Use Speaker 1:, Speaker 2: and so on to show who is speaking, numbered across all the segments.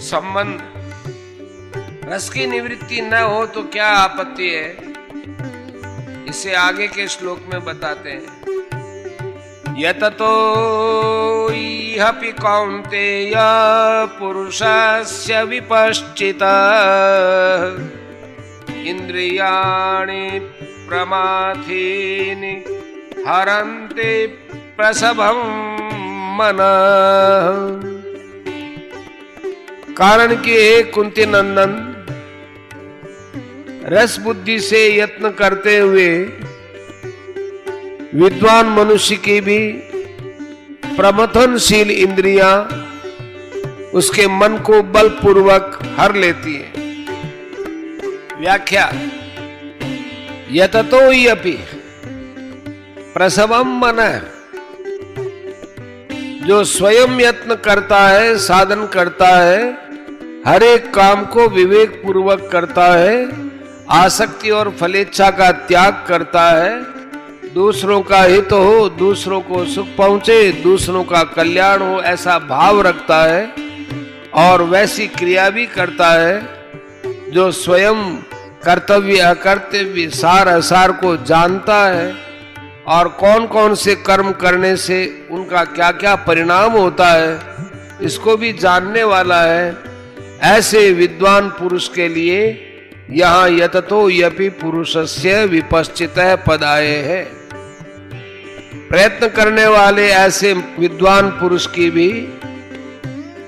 Speaker 1: संबंध, रस की निवृत्ति न हो तो क्या आपत्ति है, इसे आगे के श्लोक में बताते हैं। यततो इहपि कौन्तेय पुरुषस्य विपश्चितः इंद्रियाणि प्रमाथीनि हरन्ति प्रसभं मनः। कारण कि हे कुंती नंदन, रस बुद्धि से यत्न करते हुए विद्वान मनुष्य की भी प्रमथनशील इंद्रियां उसके मन को बलपूर्वक हर लेती है। व्याख्या, यततो अपि प्रसवम मनः, जो स्वयं यत्न करता है, साधन करता है, हर एक काम को विवेक पूर्वक करता है, आसक्ति और फलेच्छा का त्याग करता है, दूसरों का हित हो, दूसरों को सुख पहुंचे, दूसरों का कल्याण हो, ऐसा भाव रखता है और वैसी क्रिया भी करता है, जो स्वयं कर्तव्य अकर्तव्य सार असार को जानता है और कौन कौन से कर्म करने से उनका क्या क्या परिणाम होता है, इसको भी जानने वाला है। ऐसे विद्वान पुरुष के लिए यहाँ यततो यपि पुरुषस्य विपश्चितः पद आए हैं। प्रयत्न करने वाले ऐसे विद्वान पुरुष की भी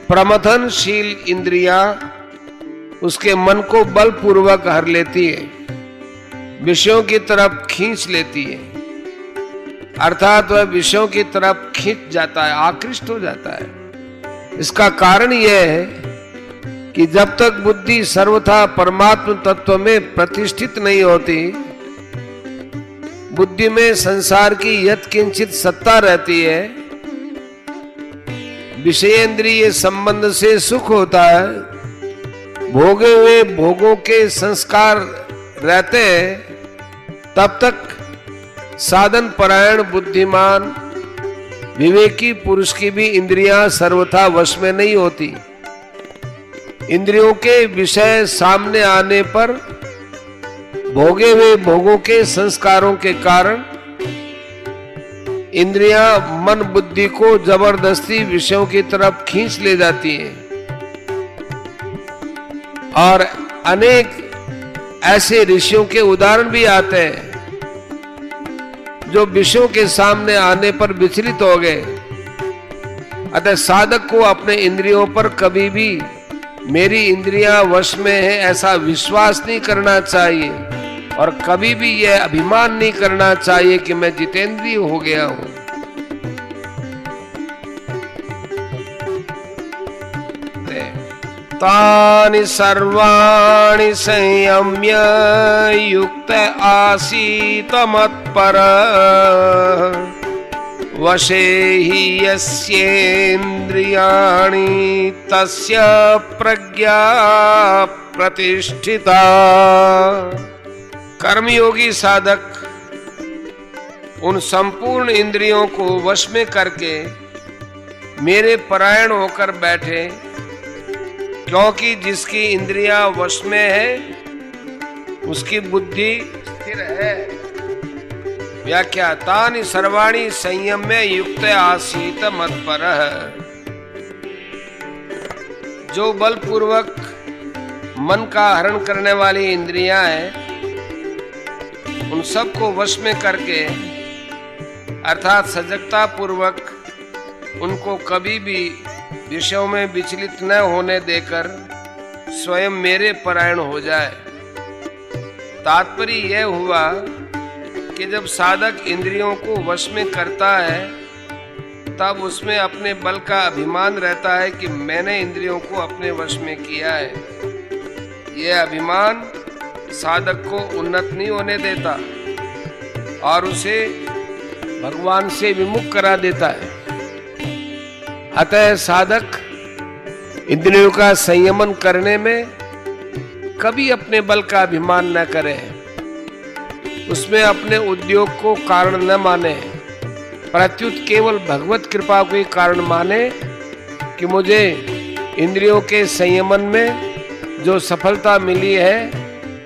Speaker 1: प्रमथनशील इंद्रियां उसके मन को बलपूर्वक हर लेती है, विषयों की तरफ खींच लेती है, अर्थात वह विषयों की तरफ खींच जाता है, आकृष्ट हो जाता है। इसका कारण यह है कि जब तक बुद्धि सर्वथा परमात्म तत्व में प्रतिष्ठित नहीं होती, बुद्धि में संसार की यत्किंचित सत्ता रहती है, विषयेंद्रिय संबंध से सुख होता है, भोगे हुए भोगों के संस्कार रहते हैं, तब तक साधन परायण बुद्धिमान विवेकी पुरुष की भी इंद्रियां सर्वथा वश में नहीं होती। इंद्रियों के विषय सामने आने पर भोगे हुए भोगों के संस्कारों के कारण इंद्रियां मन बुद्धि को जबरदस्ती विषयों की तरफ खींच ले जाती हैं और अनेक ऐसे ऋषियों के उदाहरण भी आते हैं जो विषयों के सामने आने पर विचलित हो गए। अतः साधक को अपने इंद्रियों पर कभी भी मेरी इंद्रियां वश में है ऐसा विश्वास नहीं करना चाहिए और कभी भी यह अभिमान नहीं करना चाहिए कि मैं जितेंद्रिय हो गया हूं। तानि सर्वाणि संयम्य युक्त आसीत मत्परः वशे हि यस्येन्द्रियाणि तस्य प्रज्ञा प्रतिष्ठिता। कर्मयोगी साधक उन संपूर्ण इंद्रियों को वश में करके मेरे परायण होकर बैठे, क्योंकि जिसकी इंद्रियां वश में है उसकी बुद्धि स्थिर है। व्याख्या, तानि सर्वाणि संयम्य युक्त आसीत मत्परः, जो बलपूर्वक मन का हरण करने वाली इंद्रियां हैं, उन सब को वश में करके अर्थात सजगता पूर्वक उनको कभी भी विषयों में विचलित न होने देकर स्वयं मेरे परायण हो जाए। तात्पर्य यह हुआ कि जब साधक इंद्रियों को वश में करता है तब उसमें अपने बल का अभिमान रहता है कि मैंने इंद्रियों को अपने वश में किया है। यह अभिमान साधक को उन्नत नहीं होने देता और उसे भगवान से विमुख करा देता है। अतः साधक इंद्रियों का संयमन करने में कभी अपने बल का अभिमान न करे, उसमें अपने उद्योग को कारण न माने, प्रत्युत केवल भगवत कृपा को ही कारण माने कि मुझे इंद्रियों के संयमन में जो सफलता मिली है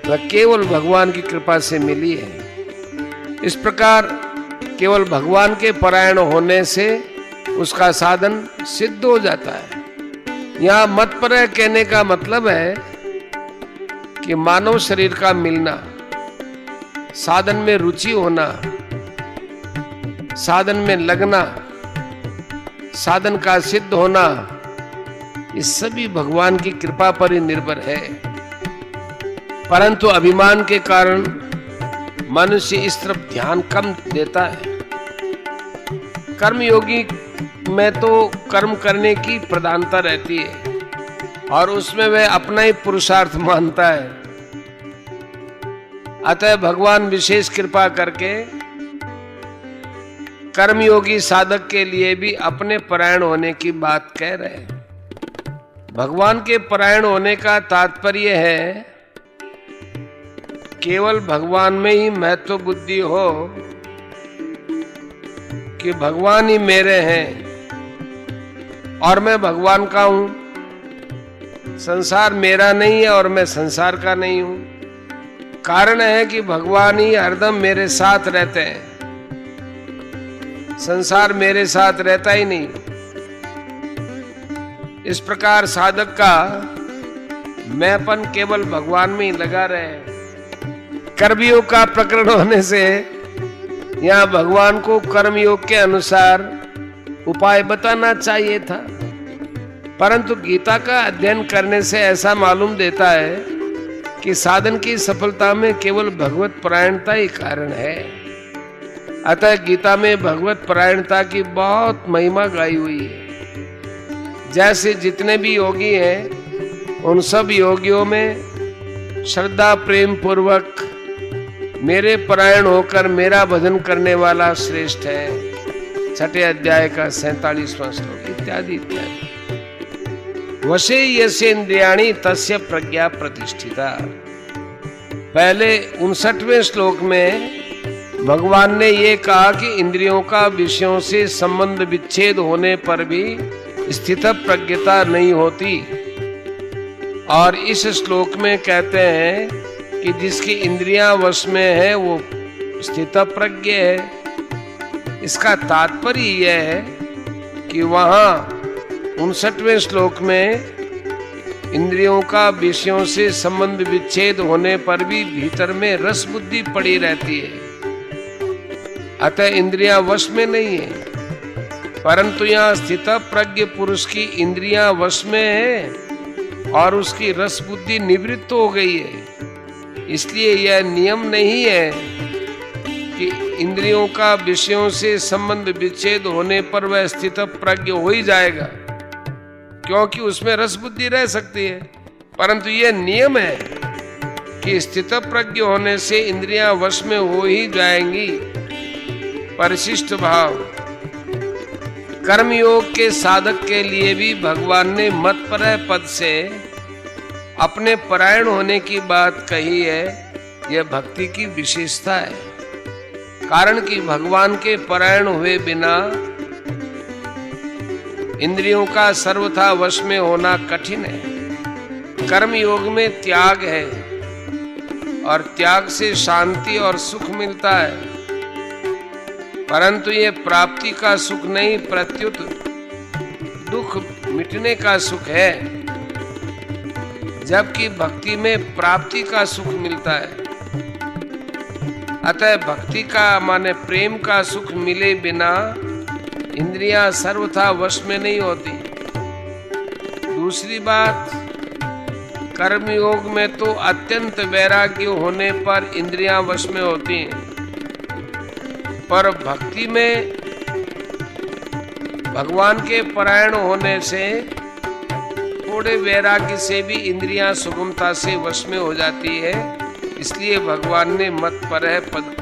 Speaker 1: वह केवल भगवान की कृपा से मिली है। इस प्रकार केवल भगवान के परायण होने से उसका साधन सिद्ध हो जाता है। यहाँ मतपरय कहने का मतलब है कि मानव शरीर का मिलना, साधन में रुचि होना, साधन में लगना, साधन का सिद्ध होना, ये सभी भगवान की कृपा पर ही निर्भर है। परंतु अभिमान के कारण मनुष्य इस तरफ ध्यान कम देता है। कर्मयोगी में तो कर्म करने की प्रधानता रहती है और उसमें वह अपना ही पुरुषार्थ मानता है। अतः भगवान विशेष कृपा करके कर्मयोगी साधक के लिए भी अपने परायण होने की बात कह रहे हैं। भगवान के परायण होने का तात्पर्य है केवल भगवान में ही महत्व बुद्धि हो कि भगवान ही मेरे हैं और मैं भगवान का हूं, संसार मेरा नहीं है और मैं संसार का नहीं हूं। कारण है कि भगवान ही हरदम मेरे साथ रहते हैं, संसार मेरे साथ रहता ही नहीं। इस प्रकार साधक का मैंपन केवल भगवान में ही लगा रहे। कर्मयोग का प्रकरण होने से यहाँ भगवान को कर्मयोग के अनुसार उपाय बताना चाहिए था, परंतु गीता का अध्ययन करने से ऐसा मालूम देता है कि साधन की सफलता में केवल भगवत परायणता ही कारण है। अतः गीता में भगवत परायणता की बहुत महिमा गाई हुई है। जैसे जितने भी योगी हैं उन सब योगियों में श्रद्धा प्रेम पूर्वक मेरे परायण होकर मेरा भजन करने वाला श्रेष्ठ है। छठे अध्याय का 47वां श्लोक इत्यादि इत्यादि। वशे यस्य इंद्रियाणि तस्य प्रज्ञा प्रतिष्ठिता। पहले 59वें श्लोक में भगवान ने ये कहा कि इंद्रियों का विषयों से संबंध विच्छेद होने पर भी स्थित प्रज्ञता नहीं होती, और इस श्लोक में कहते हैं कि जिसकी इंद्रियां वश में है वो स्थित प्रज्ञ है। इसका तात्पर्य यह है कि वहां 59वें श्लोक में इंद्रियों का विषयों से संबंध विच्छेद होने पर भी भीतर में रस बुद्धि पड़ी रहती है, अतः इंद्रियां वश में नहीं है। परंतु यहाँ स्थित प्रज्ञ पुरुष की इंद्रियां वश में है और उसकी रस बुद्धि निवृत्त हो गई है। इसलिए यह नियम नहीं है कि इंद्रियों का विषयों से संबंध विच्छेद होने पर वह स्थित प्रज्ञ हो ही जाएगा, क्योंकि उसमें रस बुद्धि रह सकती है। परंतु यह नियम है कि स्थित प्रज्ञ होने से इंद्रियां वश में हो ही जाएंगी। परिशिष्ट भाव। कर्मयोग के साधक के लिए भी भगवान ने मतपरय पद से अपने परायण होने की बात कही है। यह भक्ति की विशेषता है, कारण कि भगवान के परायण हुए बिना इंद्रियों का सर्वथा वश में होना कठिन है। कर्मयोग में त्याग है और त्याग से शांति और सुख मिलता है, परंतु ये प्राप्ति का सुख नहीं, प्रत्युत दुख मिटने का सुख है। जबकि भक्ति में प्राप्ति का सुख मिलता है। अतः भक्ति का माने प्रेम का सुख मिले बिना इंद्रियां सर्वथा वश में नहीं होती। दूसरी बात, कर्मयोग में तो अत्यंत वैराग्य होने पर इंद्रियां वश में होती हैं, पर भक्ति में भगवान के परायण होने से थोड़े वैराग्य से भी इंद्रियां सुगमता से वश में हो जाती है। इसलिए भगवान ने मतपरय पद